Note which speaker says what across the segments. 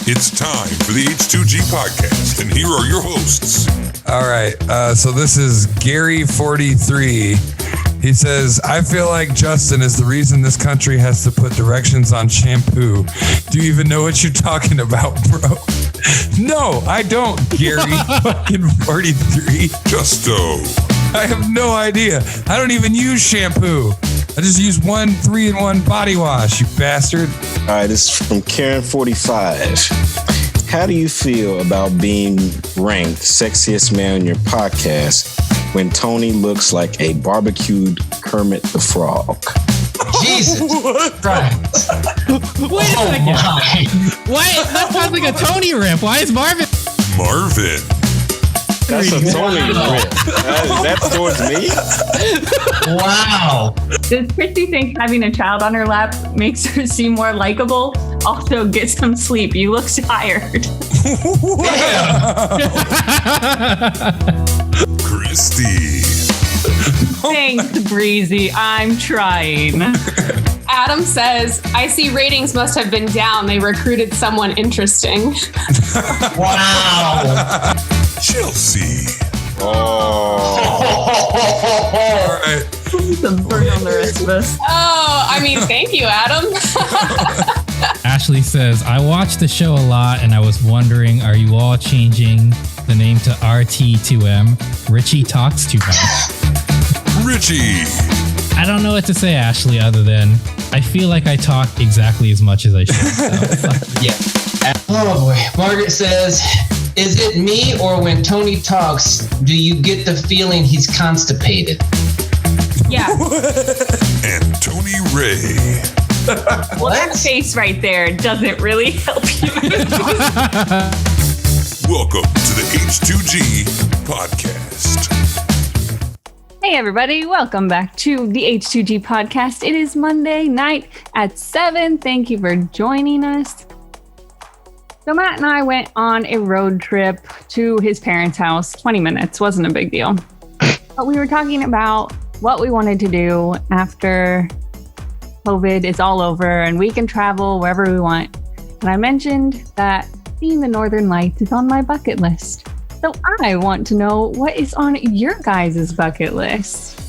Speaker 1: It's time for the H2G podcast, and here are your hosts.
Speaker 2: All right, so this is Gary43. He says, I feel like Justin is the reason this country has to put directions on shampoo. Do you even know what you're talking about, bro? No, I don't, Gary fucking 43.
Speaker 1: Justo.
Speaker 2: I have no idea. I don't even use shampoo. I just use 1 3-in-1 body wash, you bastard.
Speaker 3: All right, this is from Karen45. How do you feel about being ranked sexiest man on your podcast when Tony looks like a barbecued Kermit the Frog?
Speaker 4: Jesus Christ.
Speaker 5: Wait a second. Why? That sounds like a Tony riff. Why is Marvin?
Speaker 3: That's a Tony riff. That's towards me?
Speaker 4: Wow.
Speaker 6: Does Christy think having a child on her lap makes her seem more likable? Also, get some sleep. You look tired.
Speaker 1: Christy.
Speaker 6: Thanks, Breezy. I'm trying.
Speaker 7: Adam says, I see ratings must have been down. They recruited someone interesting.
Speaker 4: Wow.
Speaker 1: Chelsea.
Speaker 2: All right.
Speaker 6: Some burn on the rest of us.
Speaker 7: Oh, I mean, thank you, Adam.
Speaker 5: Ashley says, I watch the show a lot and I was wondering, are you all changing the name to RT2M? Richie talks too much.
Speaker 1: Richie.
Speaker 5: I don't know what to say, Ashley, other than I feel like I talk exactly as much as I should. So.
Speaker 4: Yeah. Oh boy. Margaret says, is it me or when Tony talks, do you get the feeling he's constipated?
Speaker 6: Yeah.
Speaker 1: And Tony Ray.
Speaker 6: Well, that face right there doesn't really help you.
Speaker 1: Welcome to the H2G podcast.
Speaker 6: Hey, everybody. Welcome back to the H2G podcast. It is Monday night at 7. Thank you for joining us. So Matt and I went on a road trip to his parents' house. 20 minutes. Wasn't a big deal. But we were talking about what we wanted to do after COVID is all over and we can travel wherever we want. And I mentioned that seeing the Northern Lights is on my bucket list. So I want to know what is on your guys' bucket list.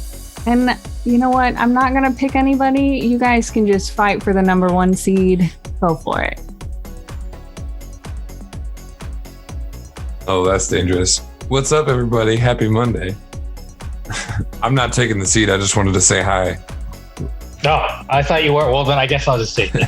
Speaker 6: And you know what? I'm not going to pick anybody. You guys can just fight for the number 1 seed. Go for it.
Speaker 2: Oh, that's dangerous. What's up, everybody? Happy Monday. I'm not taking the seat. I just wanted to say hi.
Speaker 8: No, I thought you were. Well, then I guess I'll just take it.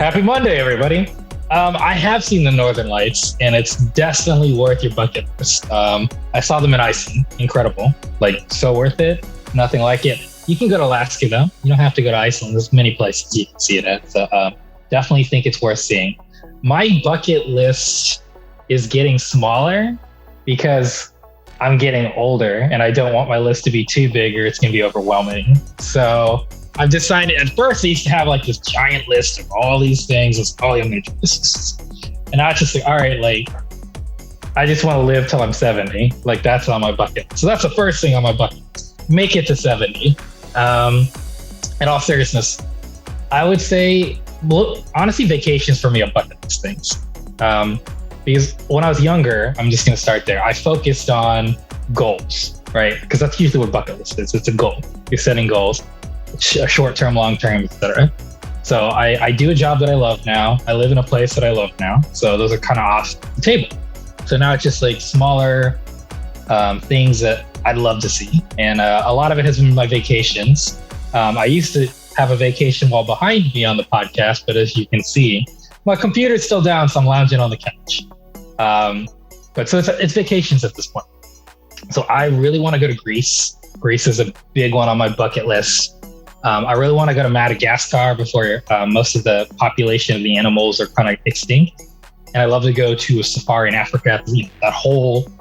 Speaker 8: Happy Monday, everybody. I have seen the Northern Lights, and it's definitely worth your bucket list. I saw them in Iceland. Incredible. Like, so worth it. Nothing like it. You can go to Alaska, though. You don't have to go to Iceland. There's many places you can see it at. So definitely think it's worth seeing. My bucket list is getting smaller because I'm getting older, and I don't want my list to be too big or it's going to be overwhelming. So I've decided, at first I used to have like this giant list of all these things, it's all your major lists. And now it's just like, all right, like I just want to live till I'm 70. Like that's on my bucket. So that's the first thing on my bucket list. Make it to 70. In all seriousness, I would say, well, honestly, vacations for me are bucket list things. Because when I was younger, I'm just going to start there. I focused on goals, right? Because that's usually what bucket list is. It's a goal. You're setting goals. Short-term, long-term, etc. So I do a job that I love now. I live in a place that I love now. So those are kind of off the table. So now it's just like smaller things that I'd love to see. And a lot of it has been my vacations. I used to have a vacation wall behind me on the podcast, but as you can see, my computer's still down, so I'm lounging on the couch. But so it's vacations at this point. So I really want to go to Greece. Greece is a big one on my bucket list. I really want to go to Madagascar before most of the population of the animals are kind of extinct. And I love to go to a safari in Africa, that whole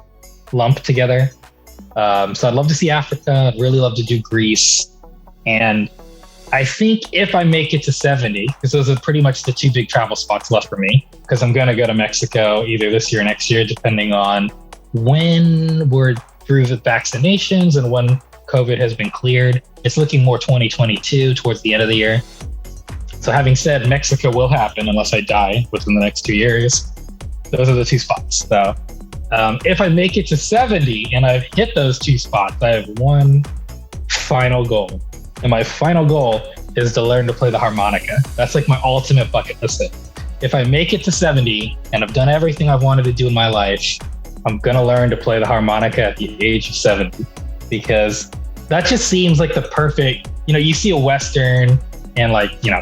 Speaker 8: lump together. So I'd love to see Africa. I'd really love to do Greece. And I think if I make it to 70, because those are pretty much the 2 big travel spots left for me, because I'm going to go to Mexico either this year or next year, depending on when we're through the vaccinations and when COVID has been cleared. It's looking more 2022 towards the end of the year. So having said Mexico will happen unless I die within the next 2 years, those are the 2 spots. So if I make it to 70 and I've hit those 2 spots, I have one final goal. And my final goal is to learn to play the harmonica. That's like my ultimate bucket list thing. If I make it to 70 and I've done everything I've wanted to do in my life, I'm going to learn to play the harmonica at the age of 70, because that just seems like the perfect, you see a Western and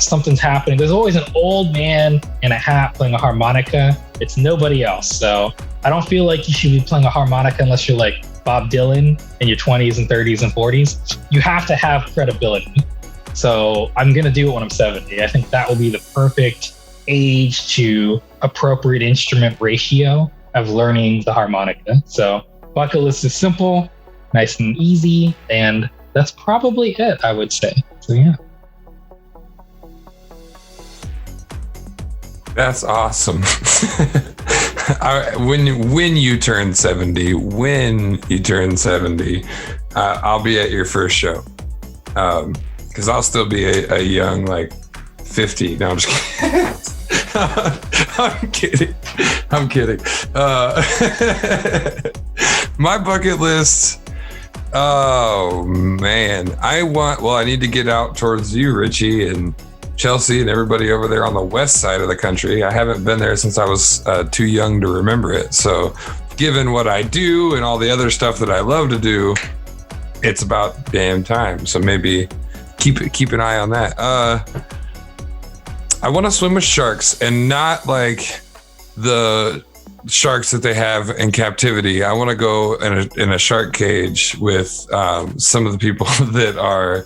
Speaker 8: something's happening. There's always an old man in a hat playing a harmonica. It's nobody else. So I don't feel like you should be playing a harmonica unless you're like Bob Dylan in your 20s and 30s and 40s. You have to have credibility. So I'm going to do it when I'm 70. I think that will be the perfect age to appropriate instrument ratio of learning the harmonica. So bucket list is simple, nice and easy, and that's probably it, I would say. So yeah.
Speaker 2: That's awesome. When you turn 70, I'll be at your first show. Because I'll still be a young, 50. No, I'm just kidding. I'm kidding. My bucket list. Oh man, I need to get out towards you, Richie, and Chelsea and everybody over there on the west side of the country. I haven't been there since I was too young to remember it. So given what I do and all the other stuff that I love to do, it's about damn time. So maybe keep an eye on that. I want to swim with sharks, and not like the sharks that they have in captivity. I want to go in a shark cage with some of the people that are.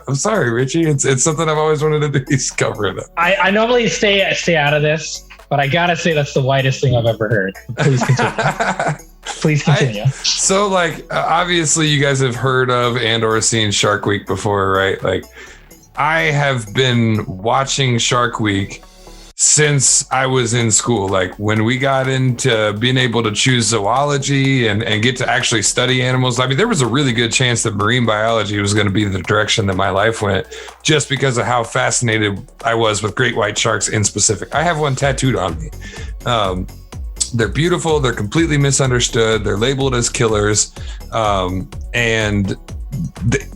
Speaker 2: I'm sorry, Richie. It's something I've always wanted to do. He's covering it up.
Speaker 8: I normally stay out of this, but I gotta say that's the whitest thing I've ever heard. Please continue. Please continue.
Speaker 2: So obviously you guys have heard of and or seen Shark Week before, right? I have been watching Shark Week since I was in school. When we got into being able to choose zoology and get to actually study animals, there was a really good chance that marine biology was going to be the direction that my life went, just because of how fascinated I was with great white sharks in specific. I have one tattooed on me. They're beautiful. They're completely misunderstood. They're labeled as killers. And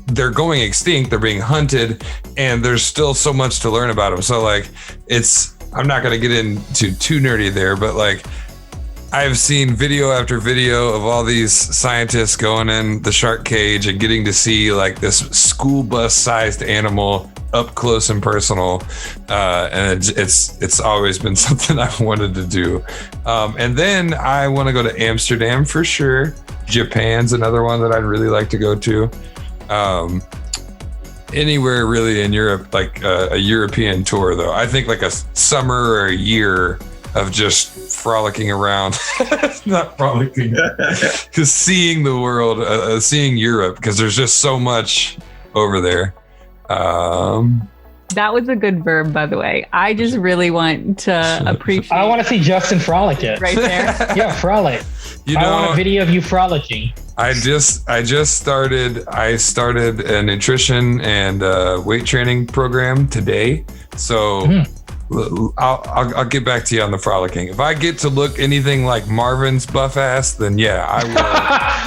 Speaker 2: they're going extinct. They're being hunted, and there's still so much to learn about them. So I'm not going to get into too nerdy there, but I've seen video after video of all these scientists going in the shark cage and getting to see this school bus sized animal up close and personal. And it's always been something I've wanted to do. And then I want to go to Amsterdam for sure. Japan's another one that I'd really like to go to. Anywhere really in Europe, a European tour though. I think a summer or a year of just frolicking around, not frolicking, just seeing the world, seeing Europe, because there's just so much over there.
Speaker 6: That was a good verb, by the way. I just really want to appreciate. I
Speaker 8: want to see Justin frolic it.
Speaker 6: Right there.
Speaker 8: Yeah, frolic. I want a video of you frolicking.
Speaker 2: I started a nutrition and weight training program today. So I'll get back to you on the frolicking. If I get to look anything like Marvin's buff ass, then yeah, I will.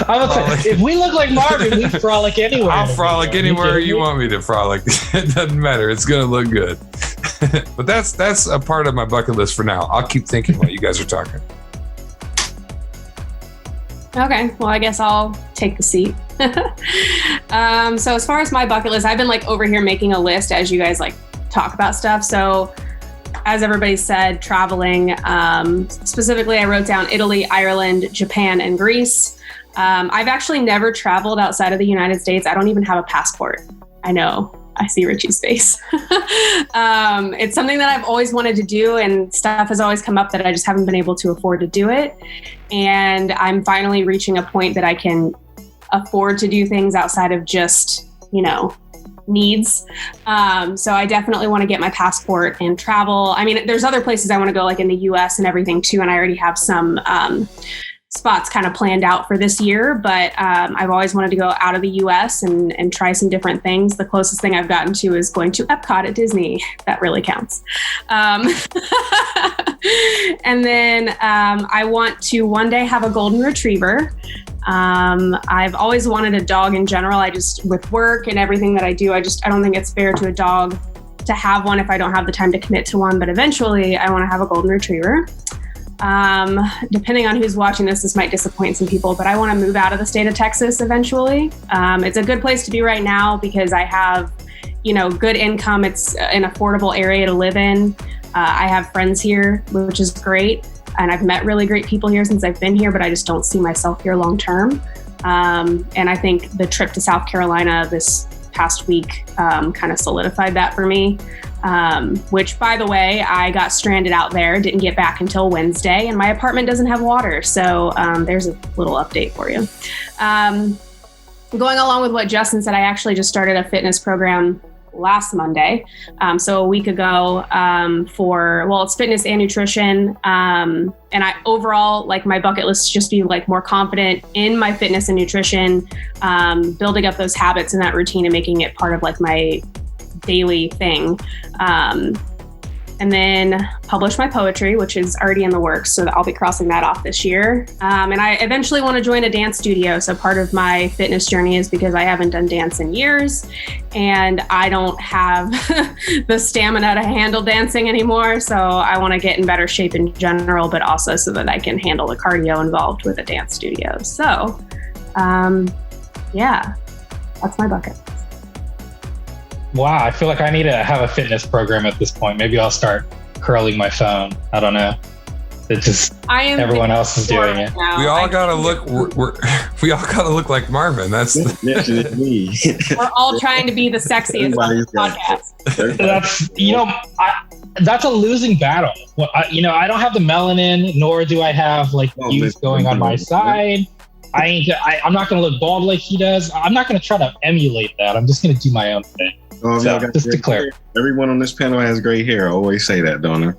Speaker 8: I would say, if we look like Marvin, we frolic anywhere.
Speaker 2: I'll frolic anywhere you want me to frolic. It doesn't matter. It's gonna look good. But that's a part of my bucket list for now. I'll keep thinking while you guys are talking.
Speaker 7: Okay, well, I guess I'll take the seat. So as far as my bucket list, I've been over here making a list as you guys talk about stuff. So as everybody said, traveling, specifically I wrote down Italy, Ireland, Japan, and Greece. I've actually never traveled outside of the United States. I don't even have a passport. I know. I see Richie's face. It's something that I've always wanted to do, and stuff has always come up that I just haven't been able to afford to do it. And I'm finally reaching a point that I can afford to do things outside of just, needs. So I definitely want to get my passport and travel. I mean, there's other places I want to go, in the US and everything too. And I already have some spots kind of planned out for this year, but I've always wanted to go out of the US and try some different things. The closest thing I've gotten to is going to Epcot at Disney. That really counts. And then I want to one day have a golden retriever. I've always wanted a dog in general. I just, with work and everything that I do, I don't think it's fair to a dog to have one if I don't have the time to commit to one. But eventually I want to have a golden retriever. Depending on who's watching this might disappoint some people, but I want to move out of the state of Texas eventually. It's a good place to be right now because I have, good income. It's an affordable area to live in. I have friends here, which is great. And I've met really great people here since I've been here, but I just don't see myself here long term. And I think the trip to South Carolina this past week kind of solidified that for me. Which, by the way, I got stranded out there, didn't get back until Wednesday, and my apartment doesn't have water. So there's a little update for you. Going along with what Justin said, I actually just started a fitness program last Monday. So a week ago it's fitness and nutrition. And I overall, like, my bucket list is just be like more confident in my fitness and nutrition, building up those habits and that routine and making it part of like my daily thing. And then publish my poetry, which is already in the works. So I'll be crossing that off this year. And I eventually want to join a dance studio. So part of my fitness journey is because I haven't done dance in years and I don't have the stamina to handle dancing anymore. So I want to get in better shape in general, but also so that I can handle the cardio involved with a dance studio. So, that's my bucket.
Speaker 8: Wow, I feel like I need to have a fitness program at this point. Maybe I'll start curling my phone. I don't know. It's just everyone else is doing it.
Speaker 2: We all gotta look. We all gotta look like Marvin. That's
Speaker 3: me.
Speaker 7: We're all trying to be the sexiest on this podcast.
Speaker 8: That's a losing battle. Well, I don't have the melanin, nor do I have like youth going on my side. I'm not gonna look bald like he does. I'm not gonna try to emulate that. I'm just gonna do my own thing.
Speaker 3: Oh,
Speaker 8: so, just to clear.
Speaker 3: Everyone on this panel has gray hair. I always say that, don't I?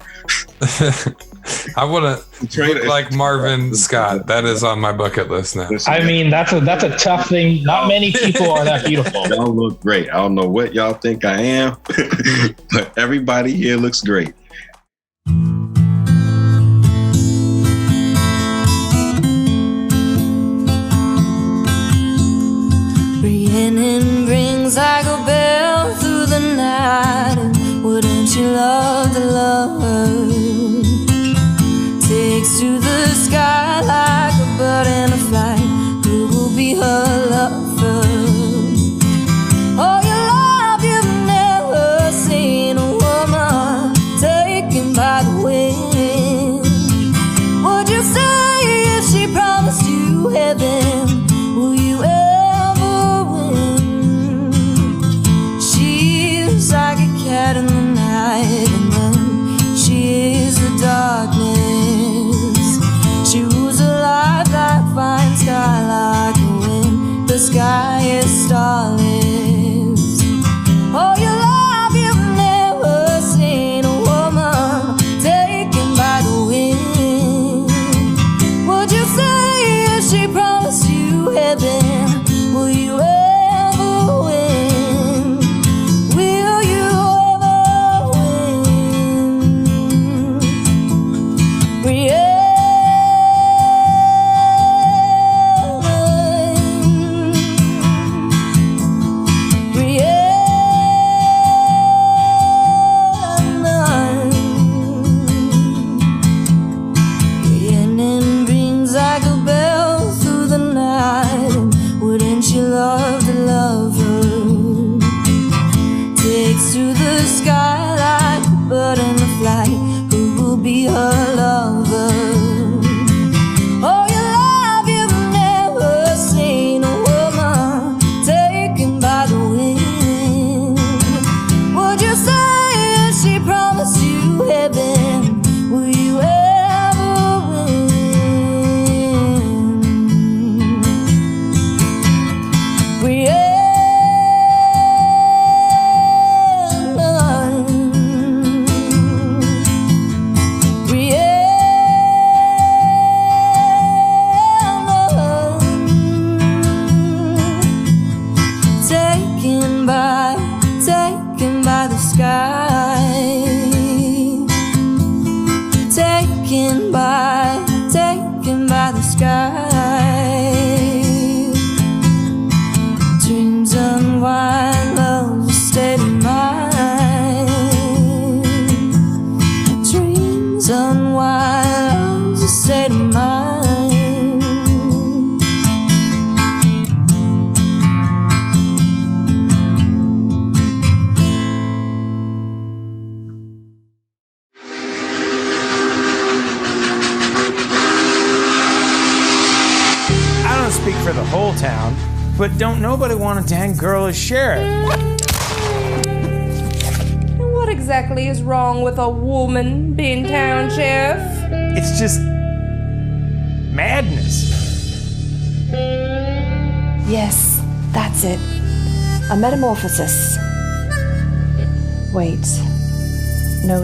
Speaker 2: I want to look like Marvin Scott. That is on my bucket list now.
Speaker 8: I mean, that's a tough thing. Not many people are that beautiful.
Speaker 3: Y'all look great. I don't know what y'all think I am, but everybody here looks great.
Speaker 9: Rhiannon brings like a bell through the night, and wouldn't you love the love? Takes to the sky like a bird in a flight. Who will be her lover? Oh, your love, you've never seen a woman take taken by the sky. Dreams unwind, love's a state of mind. Dreams unwind, love's a state of mind.
Speaker 10: Speak for the whole town, but don't nobody want a dang girl as sheriff.
Speaker 11: What exactly is wrong with a woman being town sheriff?
Speaker 10: It's just madness.
Speaker 12: Yes, that's it. A metamorphosis. Wait. No,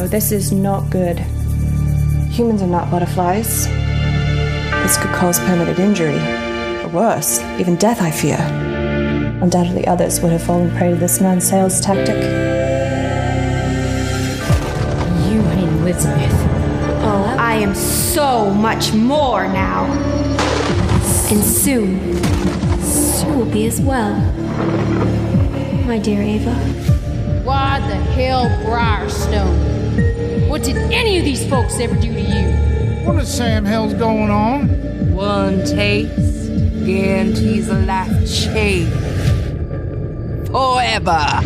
Speaker 12: this is not good. Humans are not butterflies. This could cause permanent injury. Or worse, even death, I fear. Undoubtedly others would have fallen prey to this man's sales tactic.
Speaker 13: You and Elizabeth. Oh, I am so much more now. And soon will be as well. My dear Ava.
Speaker 14: Why the hell Briarstone? What did any of these folks ever do to you?
Speaker 15: What the Sam hell's going on?
Speaker 11: One taste guarantees a life change. Forever.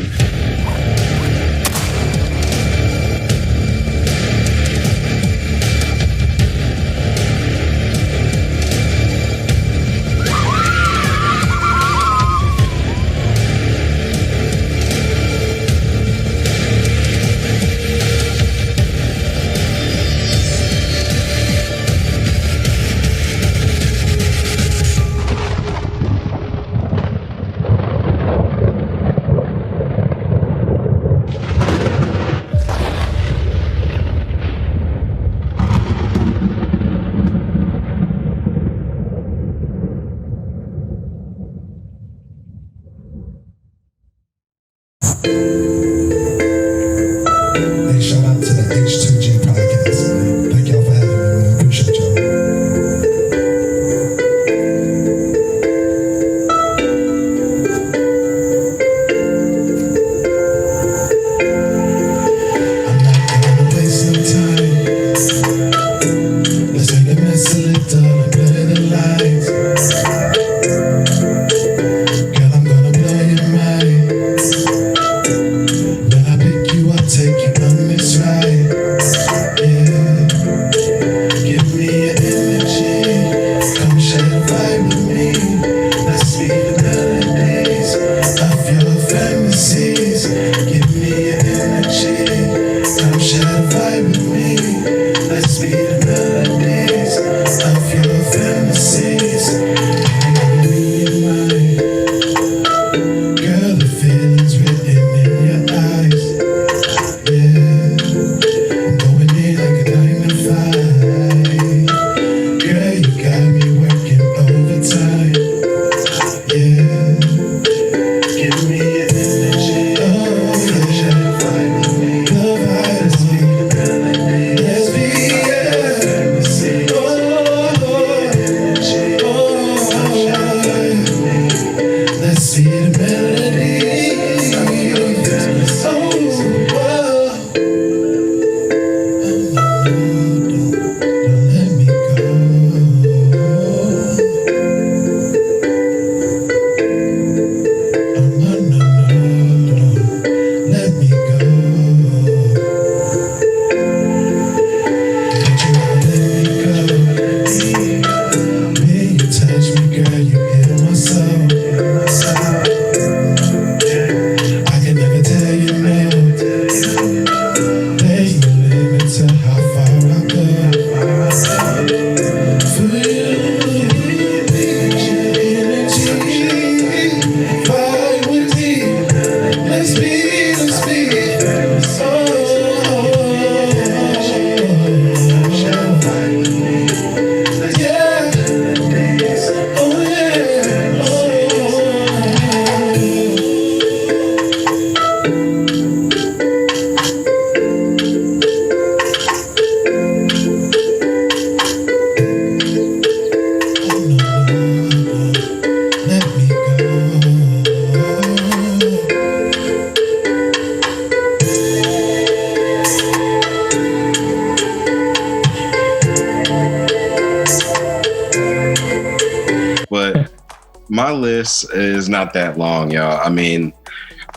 Speaker 3: my list is not that long, y'all. I mean,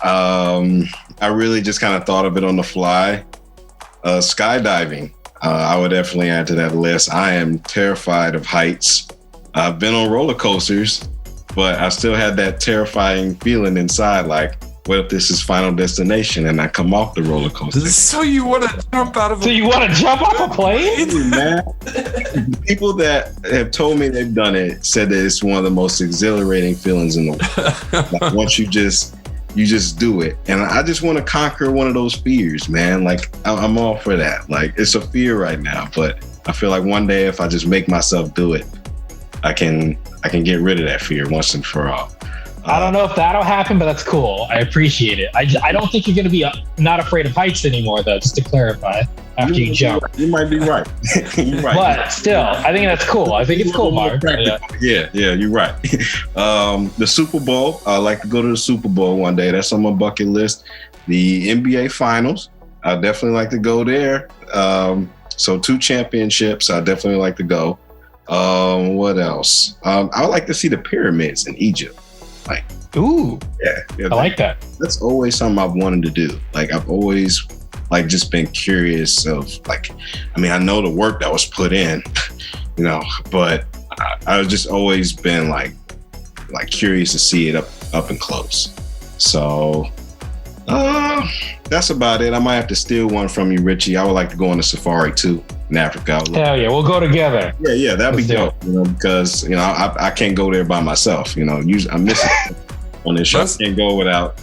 Speaker 3: I really just kind of thought of it on the fly. Skydiving, I would definitely add to that list. I am terrified of heights. I've been on roller coasters, but I still had that terrifying feeling inside, like, what if this is Final Destination and I come off the roller coaster?
Speaker 2: So you want to jump out of
Speaker 8: So you want to jump off a plane?
Speaker 3: Man, people that have told me they've done it said that it's one of the most exhilarating feelings in the world. Like, once you just do it. And I just want to conquer one of those fears, man. Like, I'm all for that. Like, it's a fear right now, but I feel like one day if I just make myself do it, I can get rid of that fear once and for all.
Speaker 8: I don't know if that'll happen, but that's cool. I appreciate it. I don't think you're going to be not afraid of heights anymore, though, just to clarify, after you jump.
Speaker 3: You might be right. You're right.
Speaker 8: But still, I think that's cool. I think it's cool, Mark.
Speaker 3: Yeah, you're right. The Super Bowl, I'd like to go to the Super Bowl one day. That's on my bucket list. The NBA Finals, I'd definitely like to go there. So 2 championships, I'd definitely like to go. What else? I would like to see the pyramids in Egypt. Like,
Speaker 8: ooh,
Speaker 3: yeah,
Speaker 8: I like that.
Speaker 3: That's always something I've wanted to do. Like, I've always like just been curious of, like, I mean, I know the work that was put in, you know, but I've just always been like curious to see it up and close. So that's about it. I might have to steal one from you, Richie. I would like to go on a safari too in Africa.
Speaker 8: Hell yeah, we'll go together.
Speaker 3: Yeah, that'd be dope. You know, because I can't go there by myself. You know, usually I'm missing on this show. I can't go without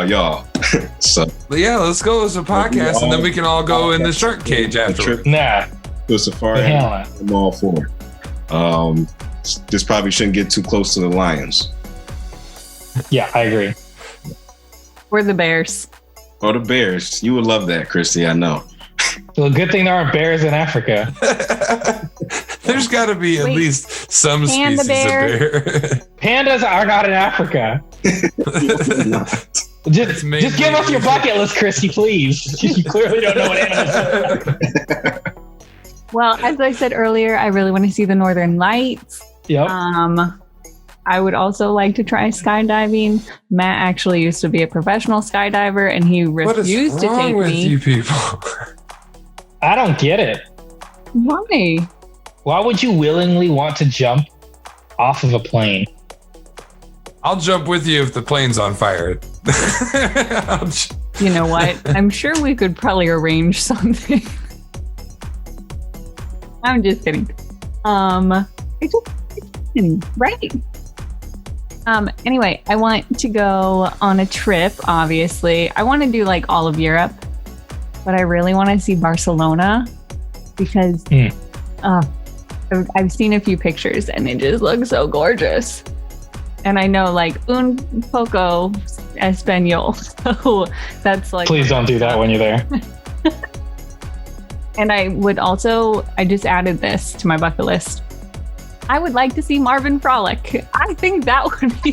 Speaker 3: y'all. So
Speaker 2: yeah, let's go as a podcast, and then we can all go in the shark cage after.
Speaker 8: Nah,
Speaker 3: to a safari. I'm all for it. This probably shouldn't get too close to the lions.
Speaker 8: Yeah, I agree.
Speaker 6: We're the bears.
Speaker 3: Oh, the bears. You would love that, Christy. I know.
Speaker 8: Well, good thing there aren't bears in Africa.
Speaker 2: There's got to be at least some species of bear.
Speaker 8: Pandas are not in Africa. Just give us your bucket list, Christy, please. You clearly don't know what animals are.
Speaker 6: Well, as I said earlier, I really want to see the Northern Lights.
Speaker 8: Yep.
Speaker 6: I would also like to try skydiving. Matt actually used to be a professional skydiver, and he refused to take me. What is wrong with
Speaker 2: you people?
Speaker 8: I don't get it.
Speaker 6: Why?
Speaker 8: Why would you willingly want to jump off of a plane?
Speaker 2: I'll jump with you if the plane's on fire.
Speaker 6: You know what? I'm sure we could probably arrange something. I'm just kidding. It's kidding, right? Anyway, I want to go on a trip, obviously. I want to do like all of Europe, but I really want to see Barcelona because I've seen a few pictures and it just looks so gorgeous. And I know like un poco español, so that's like.
Speaker 8: Please don't do that when you're there.
Speaker 6: And I just added this to my bucket list. I would like to see Marvin frolic. I think that would be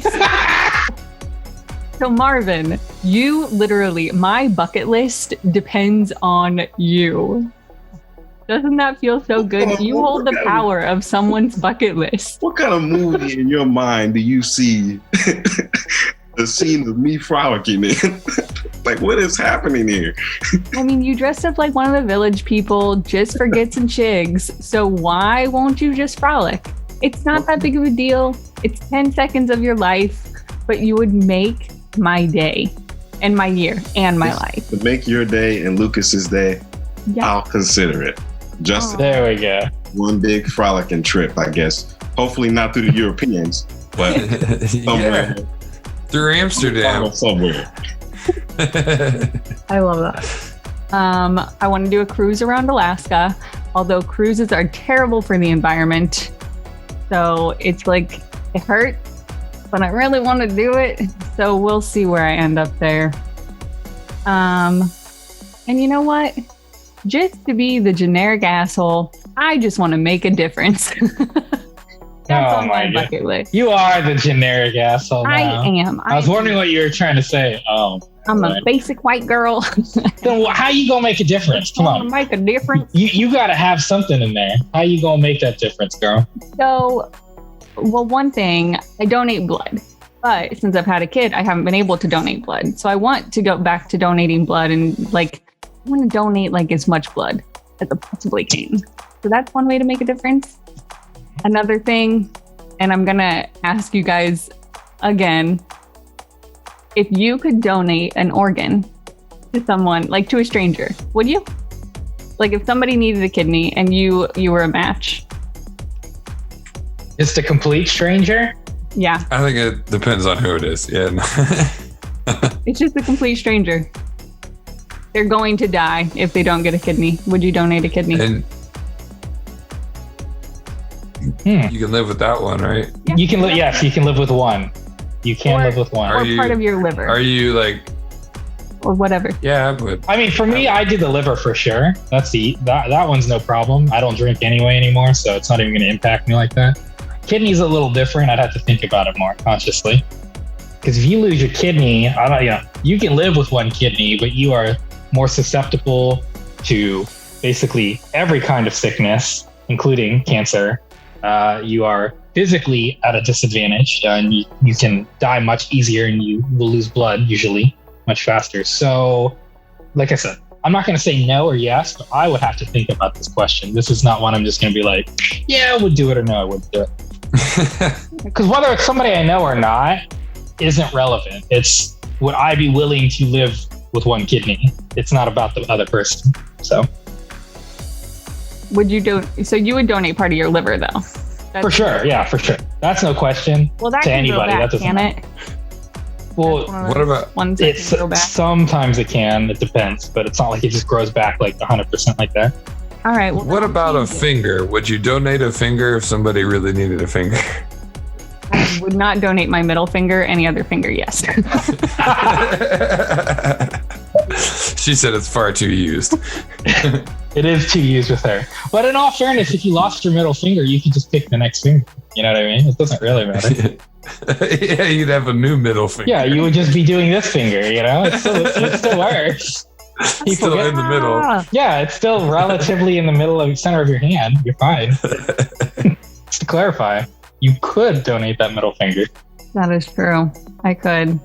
Speaker 6: so Marvin, you literally, my bucket list depends on you. Doesn't that feel so good? You hold the power of someone's bucket list.
Speaker 3: What kind of movie in your mind do you see the scene of me frolicking in? Like, what is happening here?
Speaker 6: I mean, you dressed up like one of the village people just for gits and chigs. So why won't you just frolic? It's not that big of a deal. It's 10 seconds of your life, but you would make my day and my year and my life.
Speaker 3: To make your day and Lucas's day, yeah. I'll consider it. Just
Speaker 8: there we go.
Speaker 3: One big frolicking trip, I guess. Hopefully not through the Europeans, but somewhere.
Speaker 2: Through Amsterdam.
Speaker 3: Somewhere.
Speaker 6: I love that. I want to do a cruise around Alaska, although cruises are terrible for the environment. So it's like, it hurts, but I really want to do it. So we'll see where I end up there. And you know what? Just to be the generic asshole, I just want to make a difference. That's on my bucket list.
Speaker 8: You are the generic asshole now.
Speaker 6: I am.
Speaker 8: I was wondering what you were trying to say.
Speaker 6: I'm a basic white girl.
Speaker 8: Then how you gonna make a difference? Come on.
Speaker 6: Make a difference?
Speaker 8: You gotta have something in there. How you gonna make that difference, girl?
Speaker 6: So Well, one thing, I donate blood. But since I've had a kid, I haven't been able to donate blood. So I want to go back to donating blood and I want to donate as much blood as I possibly can. So that's one way to make a difference. Another thing, and I'm going to ask you guys again, if you could donate an organ to someone, to a stranger, would you? If somebody needed a kidney and you were a match.
Speaker 8: Just a complete stranger?
Speaker 6: Yeah.
Speaker 2: I think it depends on who it is. Yeah.
Speaker 6: It's just a complete stranger. They're going to die if they don't get a kidney. Would you donate a kidney?
Speaker 2: And you can live with that one, right?
Speaker 6: Yeah.
Speaker 8: You can live. Yes, you can live with one. You can live with one.
Speaker 6: Or part of your liver.
Speaker 2: Are you
Speaker 6: or whatever?
Speaker 2: Yeah, I would.
Speaker 8: I mean, for me, I do the liver for sure. That one's no problem. I don't drink anyway anymore, so it's not even going to impact me like that. Kidney's a little different. I'd have to think about it more consciously. Because if you lose your kidney, you can live with one kidney, but you are more susceptible to basically every kind of sickness, including cancer. You are physically at a disadvantage, and you can die much easier, and you will lose blood usually much faster. So, like I said, I'm not going to say no or yes, but I would have to think about this question. This is not one I'm just going to be like, yeah, I would do it or no, I wouldn't do it. Because whether it's somebody I know or not isn't relevant. It's would I be willing to live with one kidney? It's not about the other person. So
Speaker 6: would you So you would donate part of your liver though?
Speaker 8: For sure. Yeah, for sure. That's no question.
Speaker 6: Well, that
Speaker 8: to
Speaker 6: can
Speaker 8: anybody.
Speaker 6: Go back,
Speaker 8: That doesn't
Speaker 6: can it?
Speaker 8: Well,
Speaker 2: what about
Speaker 6: ones that can go back?
Speaker 8: Sometimes it can. It depends, but it's not like it just grows back 100% like that.
Speaker 6: All right. Well,
Speaker 2: what about a finger? Would you donate a finger if somebody really needed a finger?
Speaker 6: I would not donate my middle finger. Any other finger, yes.
Speaker 2: She said it's far too used.
Speaker 8: It is too used with her. But in all fairness, if you lost your middle finger, you could just pick the next finger. You know what I mean? It doesn't really matter.
Speaker 2: Yeah, you'd have a new middle finger.
Speaker 8: Yeah, you would just be doing this finger, It still works.
Speaker 2: Still in the middle.
Speaker 8: Yeah, it's still relatively in the middle of the center of your hand. You're fine. Just to clarify, you could donate that middle finger.
Speaker 6: That is true. I could.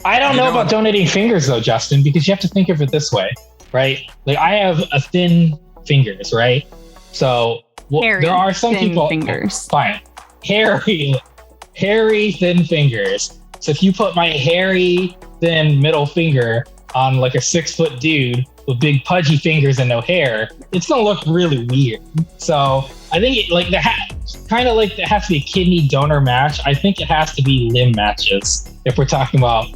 Speaker 8: I don't know about donating fingers though, Justin, because you have to think of it this way, right? I have a thin fingers, right? So there are some people.
Speaker 6: Fingers.
Speaker 8: Fine. Hairy, thin fingers. So if you put my hairy, thin middle finger on a 6-foot dude with big pudgy fingers and no hair, it's gonna look really weird. So I think it has to be a kidney donor match. I think it has to be limb matches if we're talking about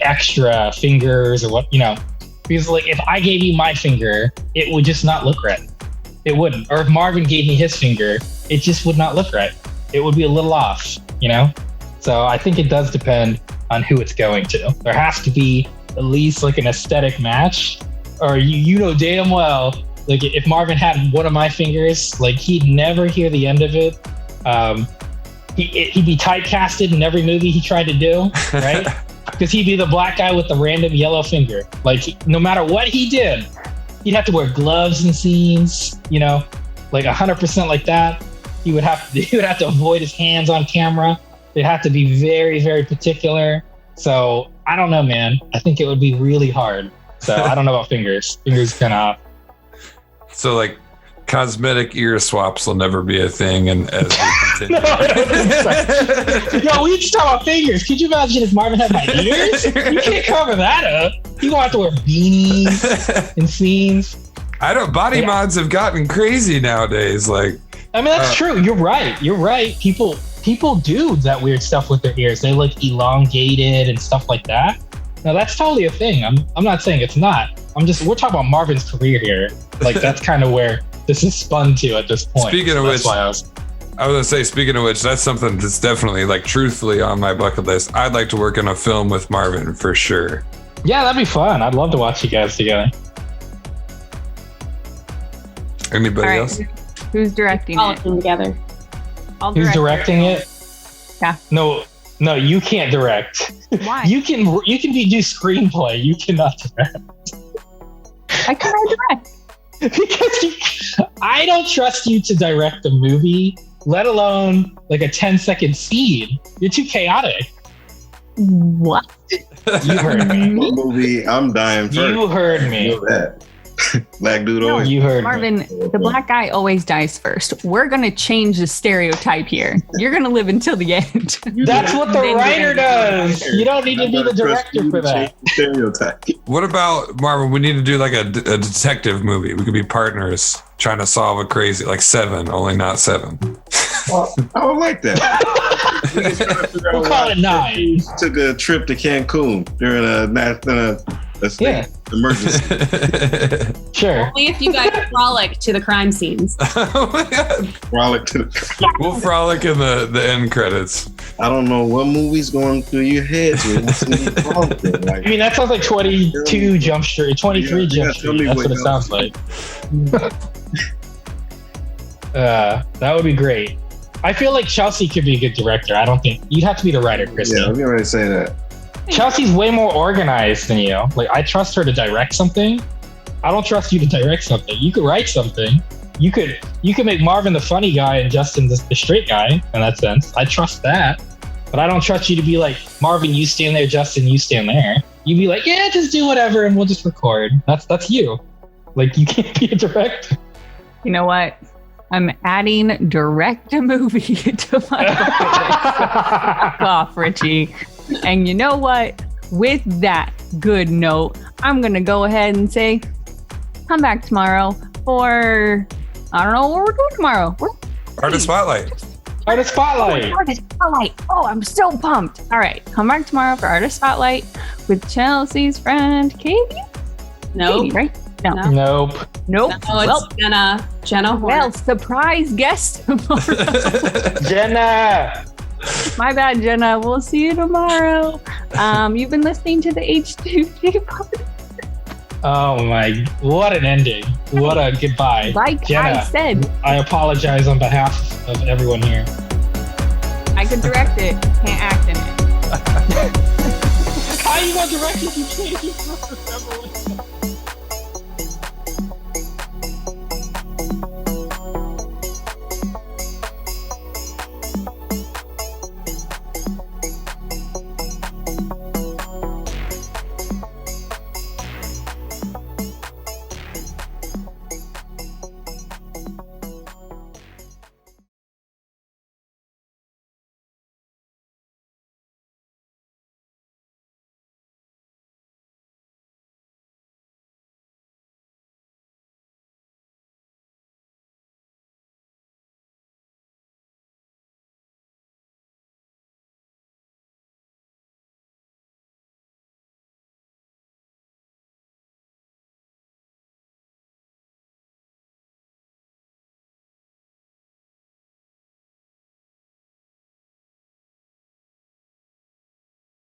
Speaker 8: extra fingers or what, because if I gave you my finger, it would just not look right. It wouldn't. Or if Marvin gave me his finger, it just would not look right. It would be a little off, So I think it does depend on who it's going to. There has to be at least an aesthetic match, or you know damn well, if Marvin had one of my fingers, he'd never hear the end of it. He'd be typecasted in every movie he tried to do, right? Because he'd be the black guy with the random yellow finger. No matter what he did, he'd have to wear gloves in scenes, 100% like that. He would have to avoid his hands on camera. They'd have to be very, very particular. So I don't know, man. I think it would be really hard. So I don't know about fingers. Fingers kind of.
Speaker 2: So cosmetic ear swaps will never be a thing, and as we continue.
Speaker 8: No, I don't think so. Yo, we just talk about fingers. Could you imagine if Marvin had my ears? You can't cover that up. You gonna have to wear beanies in scenes.
Speaker 2: Body mods have gotten crazy nowadays.
Speaker 8: I mean, that's true. You're right. People do that weird stuff with their ears. They look elongated and stuff like that. Now that's totally a thing. I'm not saying it's not. We're talking about Marvin's career here. That's kind of where this is spun to at this point.
Speaker 2: Speaking of which, I was gonna say, that's something that's definitely truthfully on my bucket list. I'd like to work in a film with Marvin for sure.
Speaker 8: Yeah, that'd be fun. I'd love to watch you guys together.
Speaker 2: Anybody else?
Speaker 6: Who's directing
Speaker 7: all
Speaker 6: it?
Speaker 7: of them together.
Speaker 8: Who's directing it?
Speaker 6: Yeah.
Speaker 8: No, you can't direct.
Speaker 6: Why?
Speaker 8: You can do screenplay. You cannot direct.
Speaker 6: Why can't I direct?
Speaker 8: Because I don't trust you to direct a movie let alone like a 10-second scene. You're too chaotic.
Speaker 6: What?
Speaker 8: You heard me.
Speaker 3: What movie? I'm dying first.
Speaker 8: You heard me.
Speaker 3: You know that. Black dude always.
Speaker 8: You heard
Speaker 6: Marvin,
Speaker 8: me.
Speaker 6: the black guy always dies first. We're gonna change the stereotype here. You're gonna live until the end.
Speaker 8: That's what the writer does. You don't need to be the director for that.
Speaker 3: Stereotype.
Speaker 2: What about Marvin? We need to do like a detective movie. We could be partners trying to solve a crazy, like Seven, only not Seven.
Speaker 3: Well, I would like that.
Speaker 8: We'll call it 9.
Speaker 3: Took a trip to Cancun during a state emergency.
Speaker 8: Sure.
Speaker 7: Only if you guys frolic to the crime scenes.
Speaker 2: Oh my God.
Speaker 3: Frolic to the.
Speaker 2: We'll frolic in the end credits.
Speaker 3: I don't know what movie's going through your heads.
Speaker 8: I mean, that sounds like 22 Jump Street, 23 Jump Street. That's what it sounds like. That would be great. I feel like Chelsea could be a good director. I don't think you'd have to be the writer, Christy.
Speaker 3: Yeah, I was going to say that.
Speaker 8: Chelsea's way more organized than you. Like, I trust her to direct something. I don't trust you to direct something. You could write something. You could make Marvin the funny guy and Justin the straight guy in that sense. I trust that. But I don't trust you to be like, Marvin, you stand there, Justin, you stand there. You'd be like, yeah, just do whatever and we'll just record. That's you. Like, you can't be a director.
Speaker 6: You know what? I'm adding direct a movie to my bucket list. Fuck off, Richie. And you know what? With that good note, I'm going to go ahead and say, come back tomorrow for, I don't know what we're doing tomorrow.
Speaker 2: Artist Spotlight.
Speaker 8: Artist Spotlight.
Speaker 6: Artist Spotlight. Oh, I'm so pumped. All right. Come back tomorrow for Artist Spotlight with Chelsea's friend, Katie.
Speaker 7: Nope.
Speaker 6: Katie, right? No.
Speaker 8: Nope.
Speaker 6: Nope.
Speaker 7: No, it's Jenna Horner.
Speaker 6: Well, surprise guest tomorrow.
Speaker 8: Jenna.
Speaker 6: My bad, Jenna. We'll see you tomorrow. You've been listening to the H2G podcast.
Speaker 8: Oh my, what an ending. What a goodbye.
Speaker 6: Like
Speaker 8: Jenna,
Speaker 6: I said,
Speaker 8: I apologize on behalf of everyone here.
Speaker 6: I could direct it, can't act in it.
Speaker 8: How are you going to direct it? You can't even remember what's